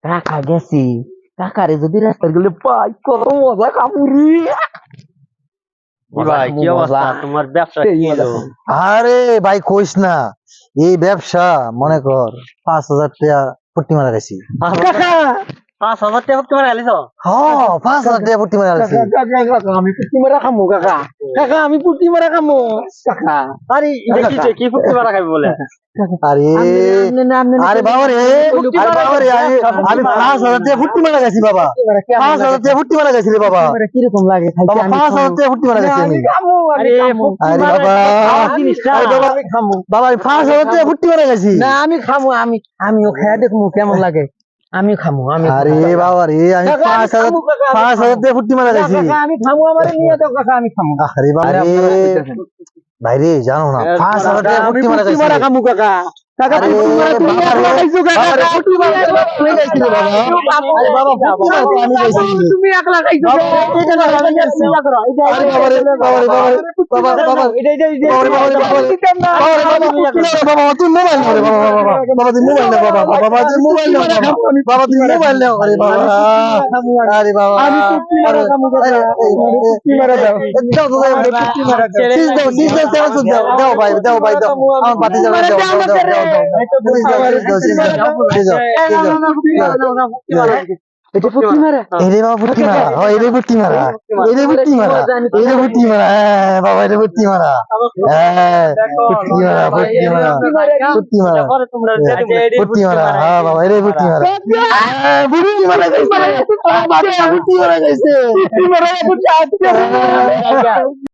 কাকা গেছি, কাকারে যদি রাস্তায় গেলে পাই কত মজা কামুরি। ভাই কি অবস্থা তোমার ব্যবসা কি হলো? আরে ভাই কইস না, এই ব্যবসা মনে কর 5,000 টাকা পুটি মারা গেছি। কাকা 5,000 টাকা তোমার আলিস? হ্যাঁ 5,000 টাকা পুটি মারা গেছি। কাকা আমি পুটি মারা খামো কাকা, কাকা আমি পুটি মারা খামো কাকা। আরে এটা কি ফুটতে মারা খাবি বলে? আরে আরে বাবা রে, আরে বাবা রে, আমি 5,000 টাকা পুটি মারা গেছি বাবা। 5,000 টাকা পুটি মারা গেছি রে বাবা। কিরকম লাগে বাবা 5,000 টাকা পুটি মারা গেছি আমি। আরে আরে বাবা, আরে বাবা, আমি খামো। বাবা আমি 5,000 টাকা পুটি মারা গেছি। না আমি খামো, আমিও খেয়ে দেখবো কেমন লাগে। আমি খামো, আমি আরে বাবা রে, আমি 5,000 টাকা পুটি মারা গেছি। আমি খামো, আমার নিয়ে যাও কাকা, আমি খামো। আরে বাবা রে, ভাই রে জানো না 5,000 টাকা আমি পুটি মারা পুটি গেছি। মারা খামো কাকা। কাকা আরে পুটি মারা তুমি বাবা একলা রে, খাইছো কাকা। বাবা রে, পুটি মারা তুমি গেছি রে বাবা। আরে বাবা পুটি মারা তো আমি গেছি। তুমি একলা খাইছো বাবা, কাকা। এটা না, আমি গেছি। আরে বাবা রে, বাবা রে, বাবা রে, বাবা, বাবা, এটা বাবা রে, বাবা রে, বাবা রে, বাবা রে, বাবা, পুটি মারা, বাবা, তুই মোবাইল নাও রে, বাবা, বাবা, বাবা, তুই মোবাইল নাও, বাবা, বাবা, তুই মোবাইল নাও, বাবা, বাবা, তুই মোবাইল নাও, আরে বাবা, আরে বাবা, আমি পুটি মারা খামো কাকা। পুটি মারা দাও। দাও, দাও, দাও, পুটি মারা দাও। সিজ দাও, সিজ দাও, তেমন সুদ দাও, দাও ভাই, দাও ভাই, দাও, আমার বাতি জ্বালাও, দাও, দাও, দাও, দাও, দাও, সিজ দাও, সিজ দাও, সিজ দাও, সিজ দাও, সিজ দাও। এটা পুটি মারা। এরে বাবা পুটি মারা, হয় এরে পুটি মারা, এরে পুটি মারা, এরে পুটি মারা, হ্যাঁ বাবা এরে পুটি মারা, হ্যাঁ পুটি মারা, পুটি মারা, পুটি মারা, পুটি মারা, হ্যাঁ বাবা এরে পুটি মারা, হ্যাঁ পুটি মারা গেছে, বাবা পুটি মারা গেছে, পুটি মারা, পুটি